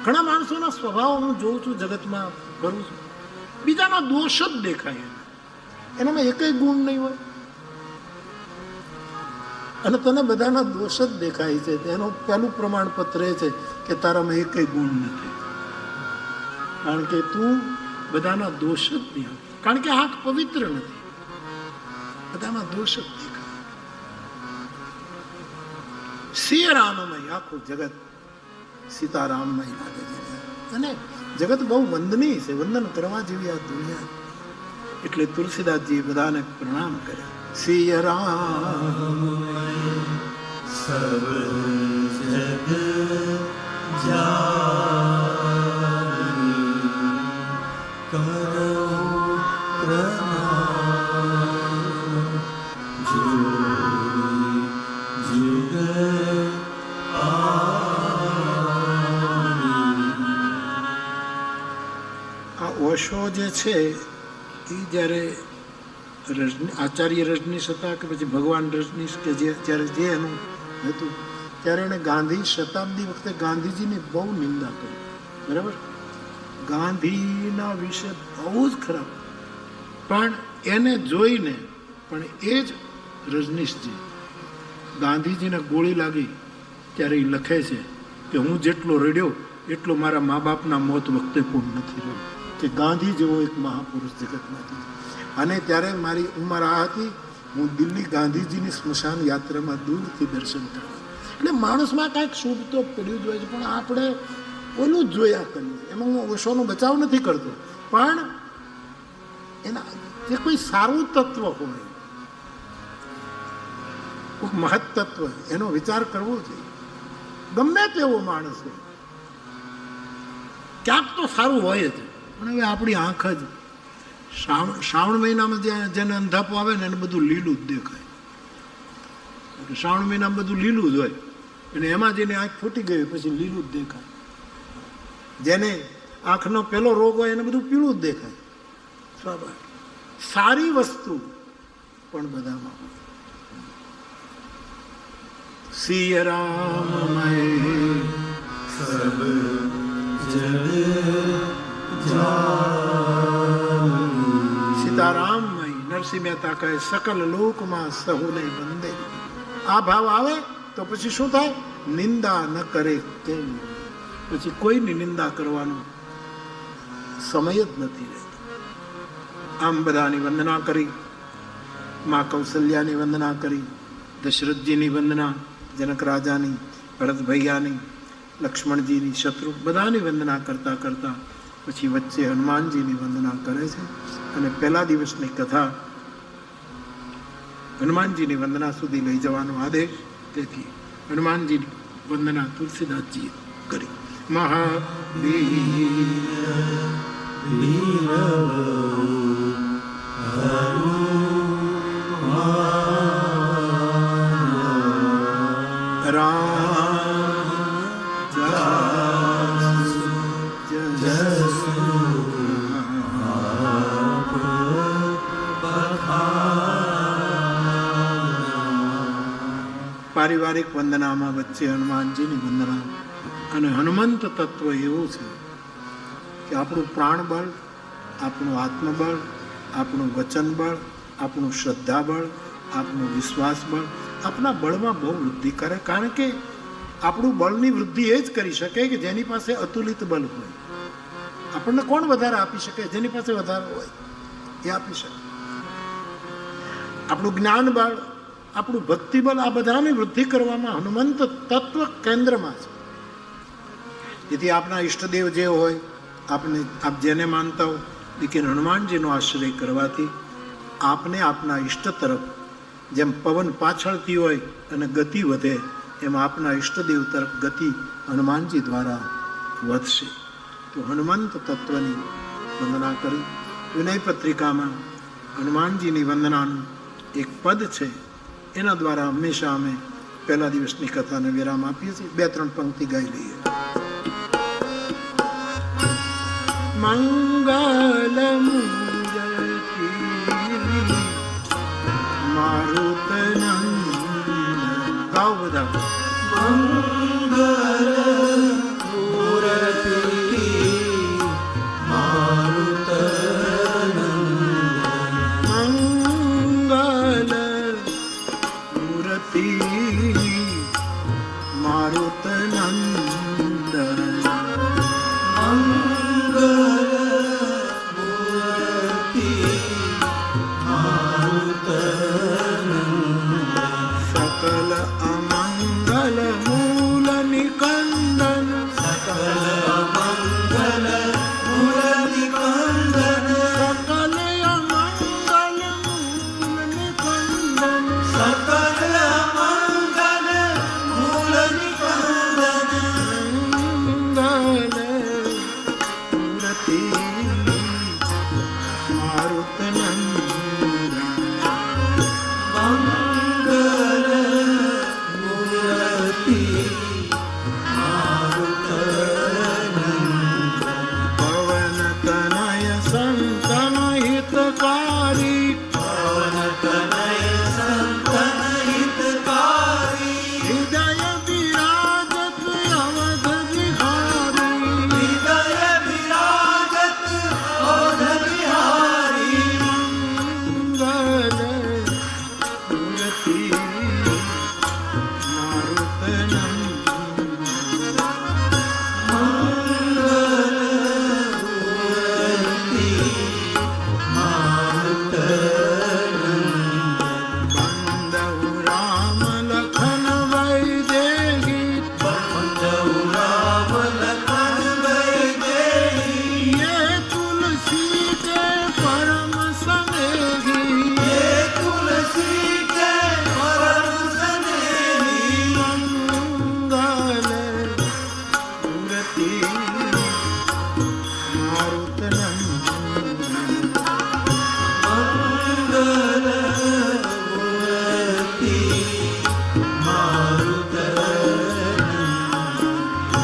ઘણા માણસોના સ્વભાવ હું જોઉં છું, જગતમાં કરું છું, બીજાના દોષ જ દેખાય, એનામાં એકય ગુણ નહીં હોય અને તને બધાના દોષ જ દેખાય છે. તેનું પહેલું પ્રમાણપત્ર એ છે કે તારામાં એકય ગુણ નથી, કારણ કે તું બધાના દોષ જ નહીં, કારણ કે આંખ પવિત્ર નથી, બધાના દોષ જ દેખાય. સિય રામમય, આખું જગત સીતારામમય લાગે છે અને જગત બહુ વંદનીય છે, વંદન કરવા જેવી આ દુનિયા. એટલે તુલસીદાસજી બધાને પ્રણામ કરે. સિય રામમય સર્વ જગ જાની કરો પ્રણામ જોઈ જુગ. આ ઓશો જે છે એ જ્યારે આચાર્ય રજનીશ હતા કે પછી ભગવાન રજનીશ કે જ્યારે જે એનું હતું ત્યારે એણે ગાંધી શતાબ્દી વખતે ગાંધીજીની બહુ નિંદા કરી. બરાબર, ગાંધીના વિશે બહુ જ ખરાબ. પણ એને જોઈને પણ એ જ રજનીશજી ગાંધીજીને ગોળી લાગી ત્યારે એ લખે છે કે હું જેટલો રડ્યો એટલો મારા મા બાપના મોત વખતે પણ નથી રહ્યો. કે ગાંધી જેવો એક મહાપુરુષ જગતમાંથી. અને ત્યારે મારી ઉંમર આ હતી, હું દિલ્હી ગાંધીજીની સ્મશાન યાત્રામાં દૂરથી દર્શન કરવા. એટલે માણસમાં કાંઈક શુભ તો પડ્યું જ હોય છે, પણ આપણે ઓલું જ જોયા કરીએ. એમાં હું ઓશોનો બચાવ નથી કરતો, પણ એના જે કોઈ સારું તત્વ હોય, કોઈ મહત તત્વ, એનો વિચાર કરવો જોઈએ. ગમે તેવો માણસ હોય ક્યાંક તો સારું હોય જ. પણ હવે આપણી આંખ જ શ્રાવણ મહિનામાં જેને અંધાપો આવે ને એને બધું લીલું જ દેખાય. શ્રાવણ મહિનામાં બધું લીલું જ હોય અને એમાં જેને આંખ ફૂટી ગઈ પછી લીલું જ દેખાય. જેને આંખનો પેલો રોગ હોય એને બધું પીળું જ દેખાય. સ્વાભાવિક. સારી વસ્તુ પણ બધામાં હોય. સિય રામમય સર્વ જગ સીતારામમય. નરસિંહ મહેતા કહે સકલ લોકમાં સહુને બંદે. આ ભાવ આવે તો પછી શું થાય? નિંદા ન કરે કેમ, પછી કોઈની નિંદા કરવાનો સમય જ નથી રહેતો. આમ બધાની વંદના કરી, મા કૌશલ્યાની વંદના કરી, દશરથજીની વંદના, જનક રાજાની, ભરત ભૈયાની, લક્ષ્મણજીની, શત્રુ બધાની વંદના કરતા કરતા પછી વચ્ચે હનુમાનજીની વંદના કરે છે. અને પહેલા દિવસની કથા હનુમાનજીની વંદના સુધી લઈ જવાનો આદેશ. તેથી હનુમાનજીની વંદના તુલસીદાસજીએ કરી. પારિવારિક વંદનામાં વચ્ચે હનુમાનજીની વંદના. અને હનુમંત તત્વ એવું છે કે આપણું પ્રાણબળ, આપણું આત્મબળ, આપણું વચન બળ, આપણું શ્રદ્ધા બળ, આપણું વિશ્વાસ બળ, આપણા બળમાં બહુ વૃદ્ધિ કરે. કારણ કે આપણું બળની વૃદ્ધિ એ જ કરી શકે કે જેની પાસે અતુલિત બળ હોય. આપણને કોણ વધારે આપી શકે? જેની પાસે વધારે હોય એ આપી શકે. આપણું જ્ઞાન બળ, આપણું ભક્તિ બળ, આ બધાની વૃદ્ધિ કરવામાં હનુમંત તત્વ કેન્દ્રમાં છે. જેથી આપના ઈષ્ટદેવ જે હોય, આપને આપ જેને માનતા હો, લેકિન હનુમાનજીનો આશ્રય કરવાથી આપને આપના ઈષ્ટ તરફ જેમ પવન પાછળથી હોય અને ગતિ વધે, એમ આપના ઈષ્ટદેવ તરફ ગતિ હનુમાનજી દ્વારા વધશે. તો હનુમંત તત્વની વંદના કરી. વિનય પત્રિકામાં હનુમાનજીની વંદનાનું એક પદ છે, એના દ્વારા હંમેશા અમે પહેલા દિવસની કથાને વિરામ આપીએ છીએ. 2-3 પંક્તિ ગાઈ લઈએ. મંગલ મૂર્તિ મારુતનંદન. ગાઓ બધા. મંગલ મૂર્તિ મારુતનંદન. મંગલ મૂર્તિ મારુતનંદન.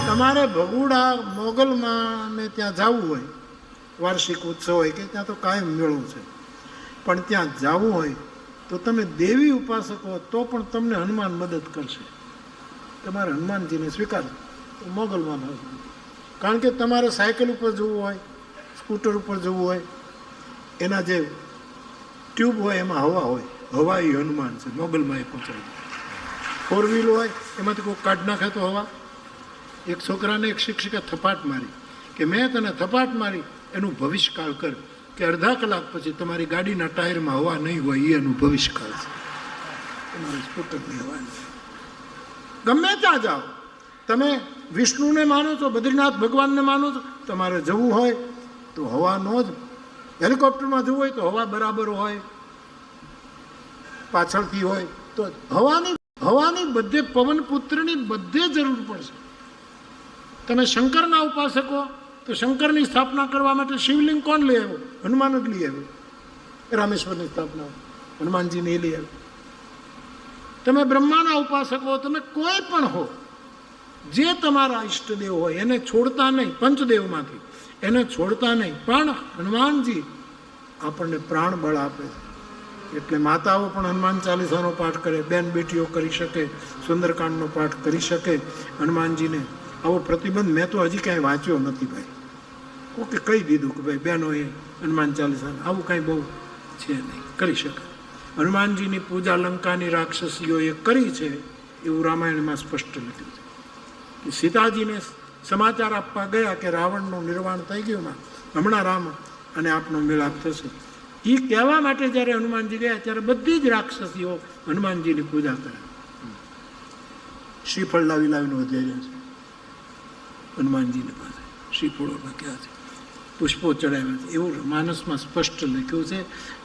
તમારે ભગુડા મોગલમાં ને ત્યાં જવું હોય, વાર્ષિક ઉત્સવ હોય કે ત્યાં તો કાયમ મેળો છે, પણ ત્યાં જવું હોય તો તમે દેવી ઉપાસક હો તો પણ તમને હનુમાન મદદ કરશે. તમારે હનુમાનજીને સ્વીકાર મોગલમાં ભાવ, કારણ કે તમારે સાયકલ ઉપર જવું હોય, સ્કૂટર ઉપર જવું હોય, એના જે ટ્યુબ હોય એમાં હવા હોય, હવા એ હનુમાન છે, મોગલમાં એ પહોંચાડી. 4 વ્હીલ હોય એમાંથી કોઈ કાઢ નાખે તો હવા. એક છોકરાને એક શિક્ષિકા થપાટ મારી કે મેં તને થપાટ મારી, એનું ભવિષ્યકાળ કર કે અડધા કલાક પછી તમારી ગાડીના ટાયરમાં હવા નહીં હોય, એ એનું ભવિષ્યકાળ છે. તમારે સ્કૂટરની હવા નથી. ગમે ત્યાં જાઓ, તમે વિષ્ણુને માનો છો, બદ્રીનાથ ભગવાનને માનો છો, તમારે જવું હોય તો હવાનો જ, હેલિકોપ્ટરમાં જવું હોય તો હવા બરાબર હોય, પાછળથી હોય તો હવાની બધે, પવનપુત્રની બધે જરૂર પડશે. તમે શંકરના ઉપાસકો તો શંકરની સ્થાપના કરવા માટે શિવલિંગ કોણ લઈ આવ્યો? હનુમાન જ લઈ આવ્યો. રામેશ્વરની સ્થાપના હનુમાનજીને એ લઈ આવ્યો. તમે બ્રહ્માના ઉપાસકો, તમે કોઈ પણ હો, જે તમારા ઈષ્ટદેવ હોય એને છોડતા નહીં, પંચદેવમાંથી એને છોડતા નહીં. પણ હનુમાનજી આપણને પ્રાણ બળ આપે છે. એટલે માતાઓ પણ હનુમાન ચાલીસાનો પાઠ કરે, બેન બેટીઓ કરી શકે, સુંદરકાંડનો પાઠ કરી શકે. હનુમાનજીને આવો પ્રતિબંધ મેં તો હજી કાંઈ વાંચ્યો નથી ભાઈ. ઓકે, કહી દીધું કે ભાઈ બહેનોએ હનુમાન ચાલીસા, આવું કાંઈ બહુ છે નહીં, કરી શકે. હનુમાનજીની પૂજા લંકાની રાક્ષસીઓએ કરી છે એવું રામાયણમાં સ્પષ્ટ લખ્યું છે કે સીતાજીને સમાચાર આપવા ગયા કે રાવણનું નિર્વાણ થઈ ગયું, હમણાં રામ અને આપનો મેળાપ થશે. એ કહેવા માટે જ્યારે હનુમાનજી ગયા ત્યારે બધી જ રાક્ષસીઓ હનુમાનજીની પૂજા કરે. શ્રીફળ લાવી લાવીને વધાર્યા છે હનુમાનજીની પાસે, શ્રીફળો લખ્યા છે, પુષ્પો ચડાવ્યા છે, એવું માનસમાં સ્પષ્ટ લખ્યું છે.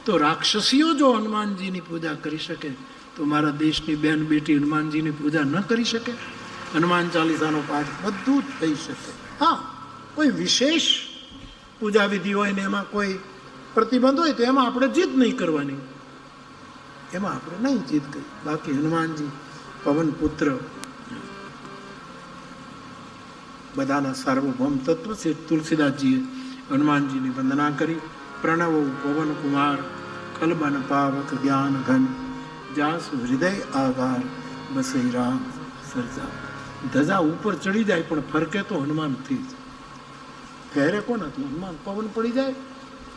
તો રાક્ષસીઓ જો હનુમાનજીની પૂજા કરી શકે તો મારા દેશની બેન બેટી હનુમાનજીની પૂજા ન કરી શકે? હનુમાન ચાલીસાનો પાઠ બધું જ થઈ શકે. હા, કોઈ વિશેષ પૂજા વિધિ હોય ને એમાં કોઈ પ્રતિબંધ હોય તો એમાં આપણે જીદ નહીં કરવાની, એમાં આપણે નહીં જીદ કરી. બાકી હનુમાનજી પવન પુત્ર બધાના સાર્વભૌમ તત્વ છે. તુલસીદાસજીએ હનુમાનજીની વંદના કરી. પ્રણવ પવન કુમાર કલબન પાવક જ્ઞાન ઘન જાસુ હૃદય આધાર બસઈ રામ સરજા. ધજા ઉપર ચડી જાય પણ ફરકે તો હનુમાનથી જ. ફેરે કોનાથી? હનુમાન. પવન પડી જાય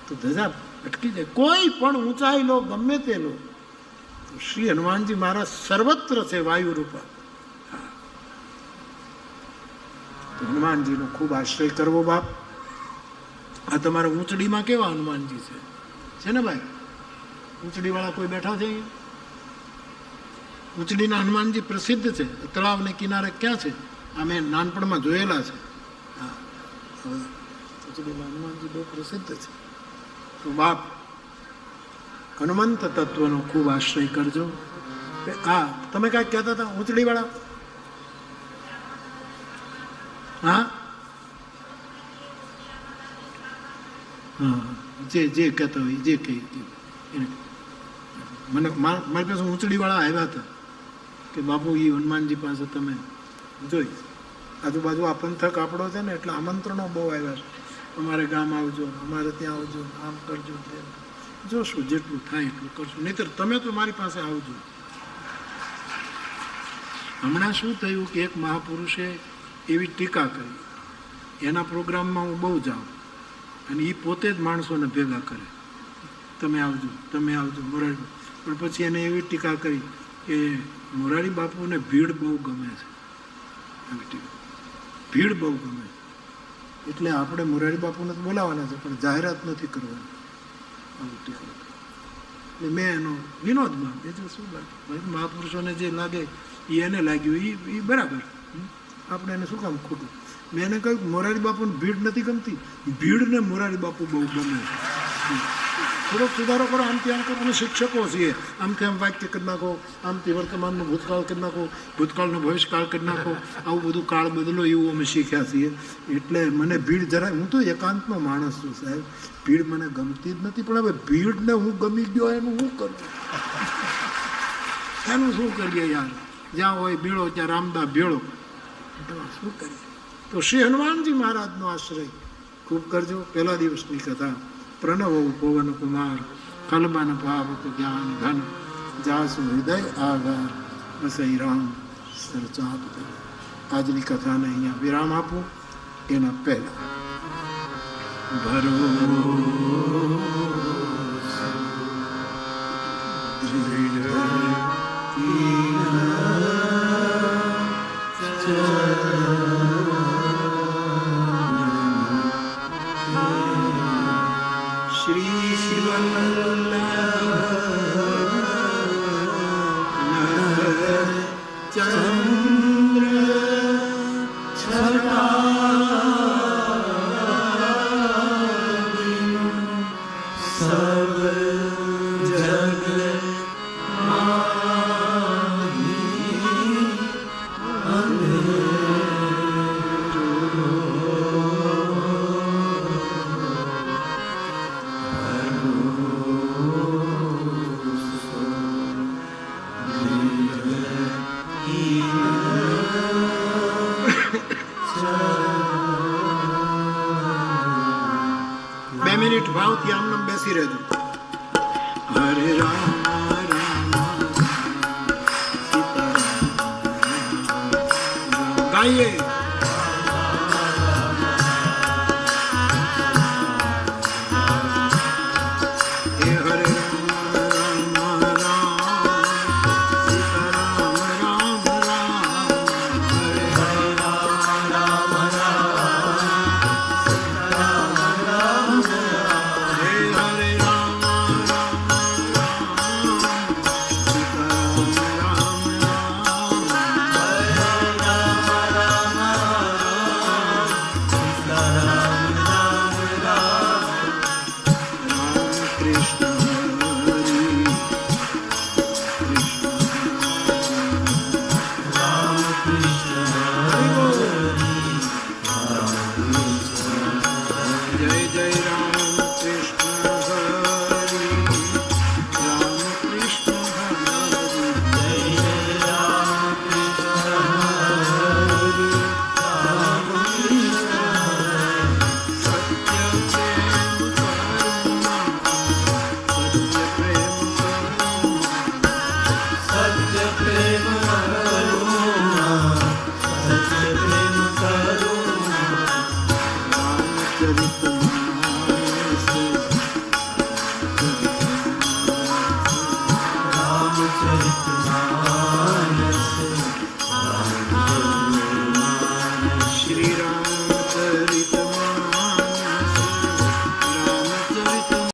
તો ધજા અટકી જાય. કોઈ પણ ઊંચાઈ લો, ગમે તે લો, શ્રી હનુમાનજી મારા સર્વત્ર છે, વાયુ રૂપા. હનુમાનજીનો ખૂબ આશ્રય કરવો બાપ. આ તમારા ઊંચડીમાં કેવા હનુમાનજી છે ને ભાઈ? ઊંચડી વાળા કોઈ બેઠા છે અહીંયા? ઊંચડીના હનુમાનજી પ્રસિદ્ધ છે. તળાવને કિનારે ક્યાં છે? આ મેં નાનપણમાં જોયેલા છે. હા, ઊંચડીના હનુમાનજી બહુ પ્રસિદ્ધ છે. તો બાપ હનુમંત તત્વનો ખૂબ આશ્રય કરજો. હા, તમે કાંઈક કહેતા હતા ઊંચડી વાળા? હા હા, જે કહેતા હોય જે કહી મને મારી પાસે ઊંચડી વાળા આવ્યા હતા કે બાપુ એ હનુમાનજી પાસે તમે જોઈ. આજુબાજુ આ પંથક આપણો છે ને એટલે આમંત્રણો બહુ આવ્યા છે. અમારે ગામ આવજો, અમારે ત્યાં આવજો, આમ કરજો, જોશું જેટલું થાય એટલું કરશું, નહીંતર તમે તો મારી પાસે આવજો. હમણાં શું થયું કે એક મહાપુરુષે એવી ટીકા કરી, એના પ્રોગ્રામમાં હું બહુ જાઉં અને એ પોતે જ માણસોને ભેગા કરે, તમે આવજો, તમે આવજો મોરારી. પણ પછી એને એવી ટીકા કરી કે મોરારી બાપુને ભીડ બહુ ગમે છે. આવી ટીકા, ભીડ બહુ ગમે એટલે આપણે મોરારી બાપુને તો બોલાવવાના છે પણ જાહેરાત નથી કરવાની. આવી ટીકા એટલે મેં એનો વિનોદમાં બીજું શું લાગે ભાઈ, મહાપુરુષોને જે લાગે એ એને લાગ્યું એ બરાબર, આપણે એને શું કામ ખોટું. મેં એને કહ્યું મોરારી બાપુને ભીડ નથી ગમતી, ભીડને મોરારી બાપુ બહુ ગમે. થોડોક સુધારો કરો, આમથી આમ કરો. અમે શિક્ષકો છીએ, આમથી આમ વાક્ય કરી નાખો, આમથી વર્તમાનનો ભૂતકાળ કરી નાખો, ભૂતકાળનો ભવિષ્યકાળ કરી નાખો, આવું બધું કાળ બદલો એવું અમે શીખ્યા છીએ. એટલે મને ભીડ જરાય, હું તો એકાંતનો માણસ છું સાહેબ, ભીડ મને ગમતી જ નથી. પણ હવે ભીડને હું ગમી ગયો એનું શું કરું? એનું શું કરીએ યાર? જ્યાં હોય ભીડો ત્યાં રામદા ભેળો, શું કરીએ? તો શ્રી હનુમાનજી મહારાજનો આશ્રય ખૂબ કરજો. પહેલા દિવસની કથા. પ્રણવ પવન કુમાર કલબન પાવક જ્ઞાન ઘન જાસુ હૃદય આધાર બસઈ રામ સરચાપ. આજની કથાને અહીંયા વિરામ આપું એના પહેલા ભરો ભાવથી આમ બેસી રહેજો. હરે રામ રામ સીતારામ ગાઈએ. શ્રી રામ